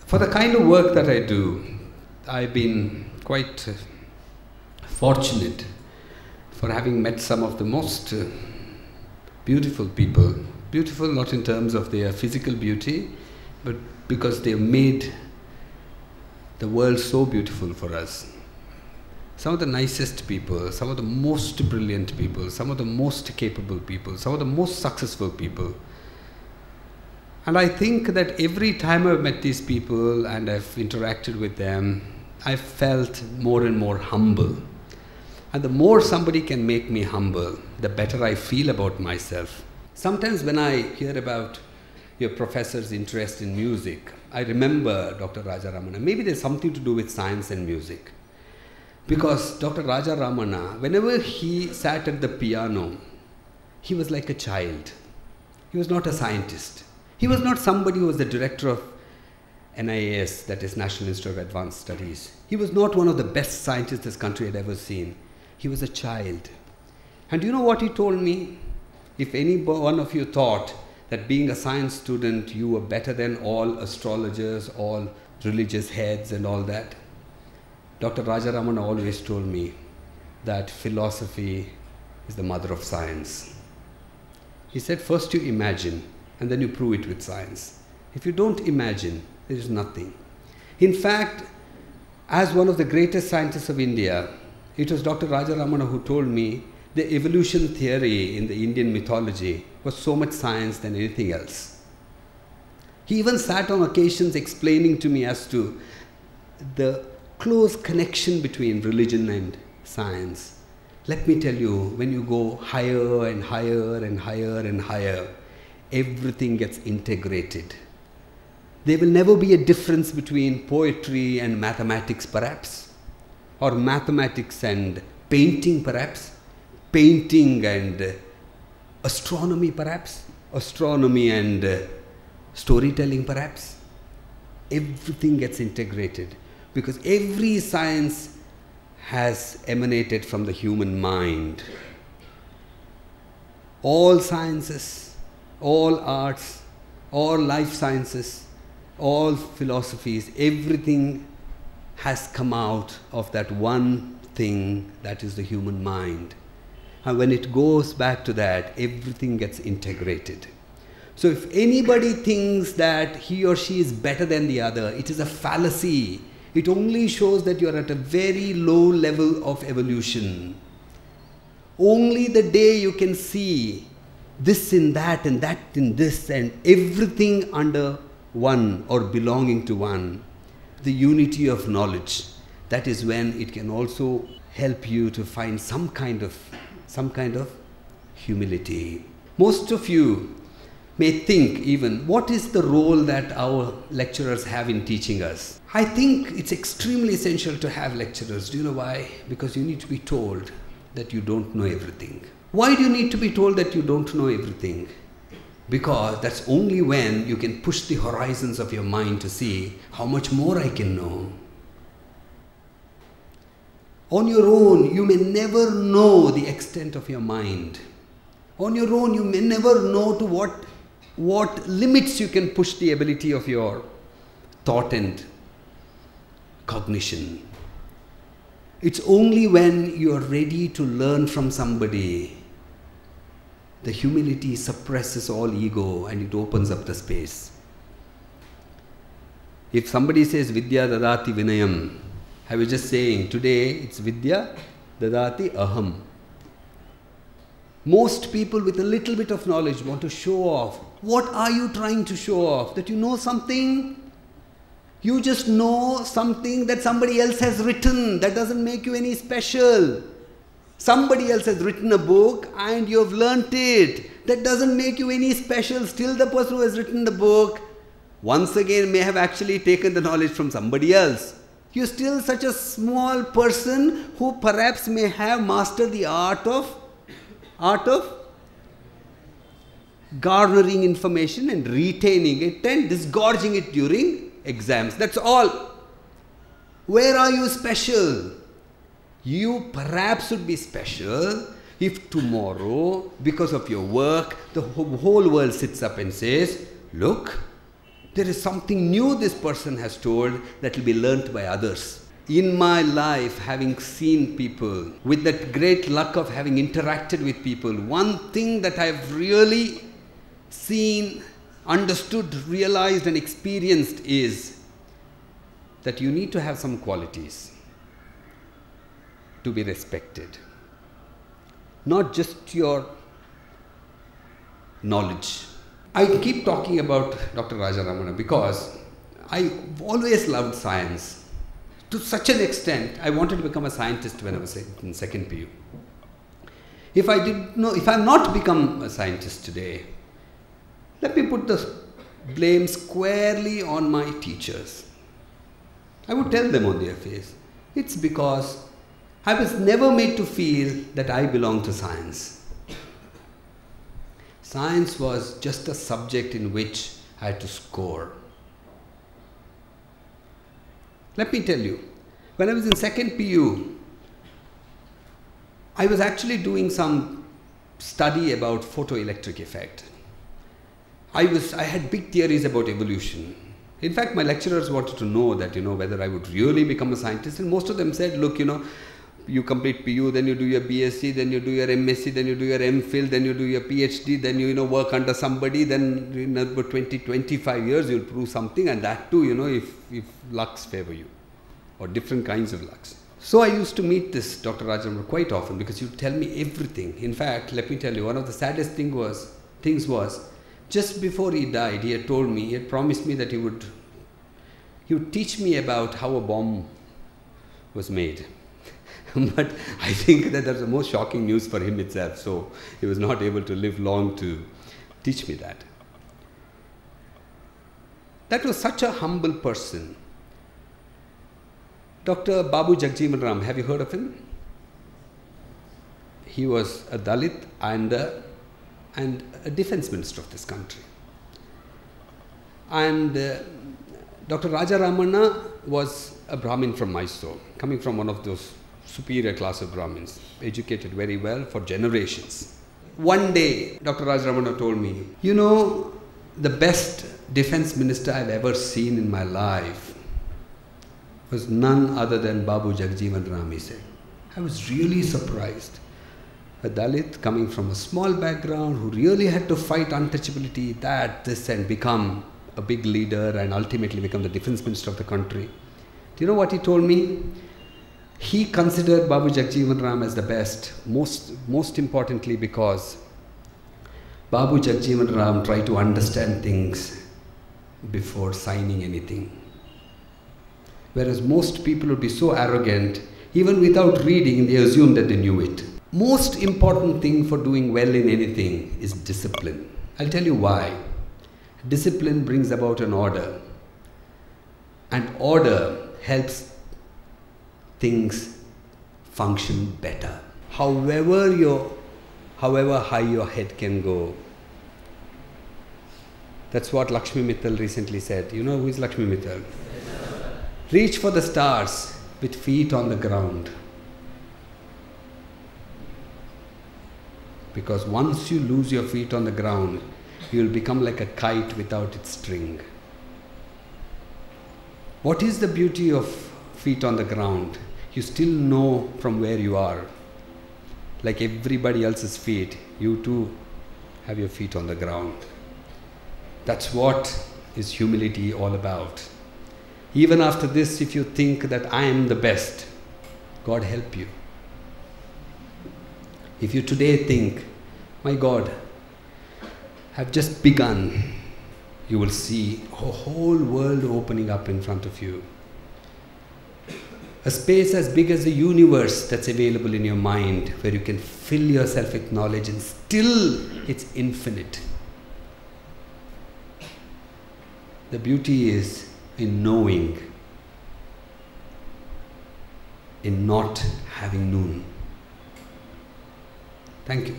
For the kind of work that I do, I've been quite fortunate for having met some of the most beautiful people. Beautiful not in terms of their physical beauty, but because they've made the world so beautiful for us. Some of the nicest people, some of the most brilliant people, some of the most capable people, some of the most successful people. And I think that every time I've met these people and I've interacted with them, I've felt more and more humble. And the more somebody can make me humble, the better I feel about myself. Sometimes when I hear about your professor's interest in music, I remember Dr. Raja Ramana. Maybe there's something to do with science and music. Because Dr. Raja Ramana, whenever he sat at the piano, he was like a child. He was not a scientist. He was not somebody who was the director of NIAS, that is National Institute of Advanced Studies. He was not one of the best scientists this country had ever seen. He was a child. And you know what he told me? If any one of you thought that being a science student, you were better than all astrologers, all religious heads and all that, Dr. Raja Ramana always told me that philosophy is the mother of science. He said, first you imagine, and then you prove it with science. If you don't imagine, there is nothing. In fact, as one of the greatest scientists of India, it was Dr. Raja Ramana who told me the evolution theory in the Indian mythology was so much science than anything else. He even sat on occasions explaining to me as to the close connection between religion and science. Let me tell you, when you go higher and higher and higher and higher, everything gets integrated. There will never be a difference between poetry and mathematics perhaps, or mathematics and painting perhaps, painting and astronomy perhaps, astronomy and storytelling perhaps. Everything gets integrated because every science has emanated from the human mind. All sciences, all arts, all life sciences, all philosophies, everything has come out of that one thing that is the human mind. And when it goes back to that, everything gets integrated. So if anybody thinks that he or she is better than the other, it is a fallacy. It only shows that you are at a very low level of evolution. Only the day you can see this in that and that in this and everything under one or belonging to one, the unity of knowledge, that is when it can also help you to find some kind of humility. Most of you may think even, what is the role that our lecturers have in teaching us? I think it's extremely essential to have lecturers. Do you know why? Because you need to be told that you don't know everything. Why do you need to be told that you don't know everything? Because that's only when you can push the horizons of your mind to see how much more I can know. On your own, you may never know the extent of your mind. On your own, you may never know to what limits you can push the ability of your thought and cognition. It's only when you are ready to learn from somebody, the humility suppresses all ego and it opens up the space. If somebody says Vidya Dadati Vinayam, I was just saying today it's Vidya Dadati Aham. Most people with a little bit of knowledge want to show off. What are you trying to show off? That you know something? You just know something that somebody else has written. That doesn't make you any special. Somebody else has written a book and you have learnt it. That doesn't make you any special. Still the person who has written the book once again may have actually taken the knowledge from somebody else. You're still such a small person who perhaps may have mastered the art of garnering information and retaining it and disgorging it during exams. That's all. Where are you special? You perhaps would be special if tomorrow, because of your work, the whole world sits up and says, look, There is something new this person has told that will be learnt by others. In my life, having seen people, with that great luck of having interacted with people, one thing that I've really seen, understood, realized and experienced is that you need to have some qualities to be respected. Not just your knowledge. I keep talking about Dr. Rajaramana because I always loved science. To such an extent, I wanted to become a scientist when I was in second PU. If I'm not become a scientist today, let me put the blame squarely on my teachers. I would tell them on their face, it's because I was never made to feel that I belong to science. Science was just a subject in which I had to score. Let me tell you, when I was in second PU, I was actually doing some study about photoelectric effect. I had big theories about evolution. In fact, my lecturers wanted to know that, whether I would really become a scientist, and most of them said, look, you complete PU, then you do your BSc, then you do your MSc, then you do your MPhil, then you do your PhD, then you work under somebody, then in about 20-25 years you'll prove something, and that too, if lucks favor you, or different kinds of lucks. So I used to meet this Dr. Rajaramana quite often because he would tell me everything. In fact, let me tell you, one of the saddest things was, just before he died, he had promised me that he would teach me about how a bomb was made. But I think that was the most shocking news for him itself, so he was not able to live long to teach me that. That was such a humble person. Dr. Babu Jagjeevan Ram, have you heard of him? He was a Dalit and a defense minister of this country. And Dr. Rajaramana was a Brahmin from Mysore, coming from one of those superior class of Brahmins, educated very well for generations. One day, Dr. Rajaramana told me, the best defense minister I've ever seen in my life was none other than Babu Jagjeevan Ram, he said. I was really surprised. A Dalit coming from a small background who really had to fight untouchability, and become a big leader and ultimately become the defense minister of the country. Do you know what he told me? He considered Babu Jagjeevan Ram as the best, most importantly because Babu Jagjeevan Ram tried to understand things before signing anything. Whereas most people would be so arrogant, even without reading, they assume that they knew it. Most important thing for doing well in anything is discipline. I'll tell you why. Discipline brings about an order, and order helps things function better. However high your head can go. That's what Lakshmi Mittal recently said. You know who is Lakshmi Mittal? Reach for the stars with feet on the ground. Because once you lose your feet on the ground, you will become like a kite without its string. What is the beauty of feet on the ground? You still know from where you are. Like everybody else's feet, you too have your feet on the ground. That's what is humility all about. Even after this, if you think that I am the best, God help you. If you today think, my God, I've just begun, you will see a whole world opening up in front of you. A space as big as the universe that's available in your mind, where you can fill yourself with knowledge and still it's infinite. The beauty is in knowing, in not having known. Thank you.